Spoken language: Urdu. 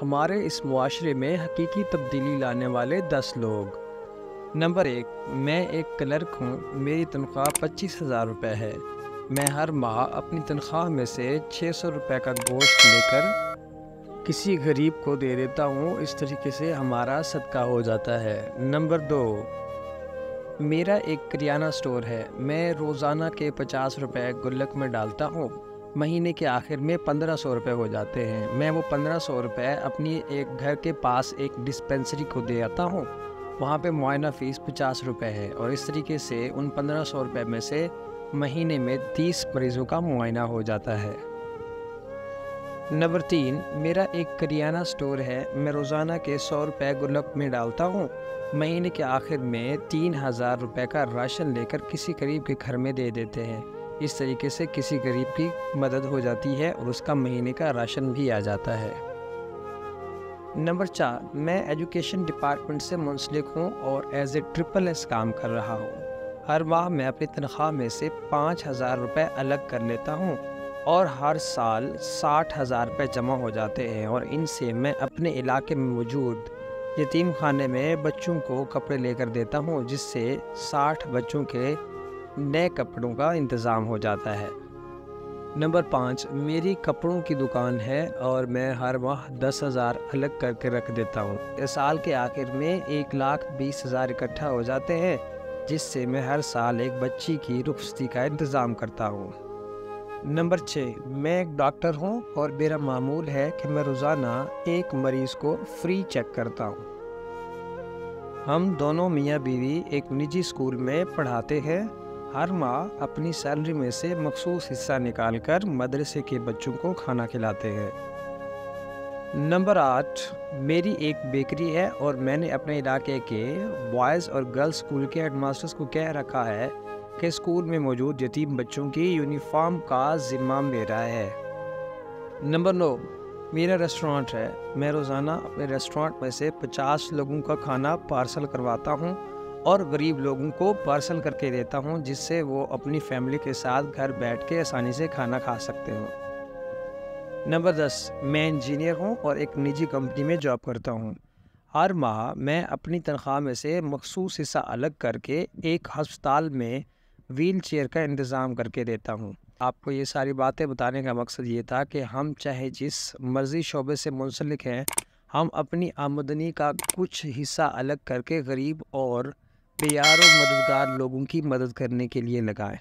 ہمارے اس معاشرے میں حقیقی تبدیلی لانے والے 10 لوگ۔ نمبر 1، میں ایک کلرک ہوں، میری تنخواہ 25,000 روپے ہے۔ میں ہر ماہ اپنی تنخواہ میں سے 600 روپے کا گوشت لے کر کسی غریب کو دے دیتا ہوں، اس طریقے سے ہمارا صدقہ ہو جاتا ہے۔ نمبر 2، میرا ایک کریانہ سٹور ہے، میں روزانہ کے 50 روپے گلک میں ڈالتا ہوں، مہینے کے آخر میں 1500 روپے ہو جاتے ہیں۔ میں وہ 1500 روپے اپنی ایک گھر کے پاس ایک ڈسپینسری کو دے آتا ہوں، وہاں پہ معائنہ فیس 50 روپے ہے، اور اس طریقے سے ان 1500 روپے میں سے مہینے میں 30 مریضوں کا معائنہ ہو جاتا ہے۔ نمبر 3، میرا ایک کریانہ سٹور ہے، میں روزانہ کے 100 روپے گلک میں ڈالتا ہوں، مہینے کے آخر میں 3000 روپے کا راشن لے کر کسی غریب کے گھر میں دے دیتے ہیں، اس طریقے سے کسی غریب کی مدد ہو جاتی ہے اور اس کا مہینے کا راشن بھی آ جاتا ہے۔ نمبر 4، میں ایجوکیشن ڈپارٹمنٹ سے منسلک ہوں اور ایز اے SSS کام کر رہا ہوں۔ ہر ماہ میں اپنی تنخواہ میں سے 5000 روپے الگ کر لیتا ہوں اور ہر سال 60,000 روپے جمع ہو جاتے ہیں، اور ان سے میں اپنے علاقے میں موجود یتیم خانے میں بچوں کو کپڑے لے کر دیتا ہوں، جس سے 60 بچوں کے نئے کپڑوں کا انتظام ہو جاتا ہے۔ نمبر 5، میری کپڑوں کی دکان ہے اور میں ہر ماہ 10,000 الگ کر کے رکھ دیتا ہوں۔ اس سال کے آخر میں 1,20,000 اکٹھا ہو جاتے ہیں، جس سے میں ہر سال ایک بچی کی رخصتی کا انتظام کرتا ہوں۔ نمبر 6، میں ایک ڈاکٹر ہوں اور میرا معمول ہے کہ میں روزانہ ایک مریض کو فری چیک کرتا ہوں۔ ہم دونوں میاں بیوی ایک نجی اسکول میں پڑھاتے ہیں، ہر ماہ اپنی سیلری میں سے مخصوص حصہ نکال کر مدرسے کے بچوں کو کھانا کھلاتے ہیں۔ نمبر 8، میری ایک بیکری ہے اور میں نے اپنے علاقے کے بوائز اور گرلز اسکول کے ہیڈ ماسٹرز کو کہہ رکھا ہے کہ اسکول میں موجود یتیم بچوں کی یونیفارم کا ذمہ میرا ہے۔ نمبر 9، میرا ریسٹورانٹ ہے، میں روزانہ اپنے ریسٹورانٹ میں سے 50 لوگوں کا کھانا پارسل کرواتا ہوں اور غریب لوگوں کو پارسل کر کے دیتا ہوں، جس سے وہ اپنی فیملی کے ساتھ گھر بیٹھ کے آسانی سے کھانا کھا سکتے ہوں۔ نمبر 10، میں انجینئر ہوں اور ایک نجی کمپنی میں جاب کرتا ہوں۔ ہر ماہ میں اپنی تنخواہ میں سے مخصوص حصہ الگ کر کے ایک ہسپتال میں ویل چیئر کا انتظام کر کے دیتا ہوں۔ آپ کو یہ ساری باتیں بتانے کا مقصد یہ تھا کہ ہم چاہے جس مرضی شعبے سے منسلک ہیں، ہم اپنی آمدنی کا کچھ حصہ الگ کر کے غریب اور بے یار و مددگار لوگوں کی مدد کرنے کے لیے لگائیں۔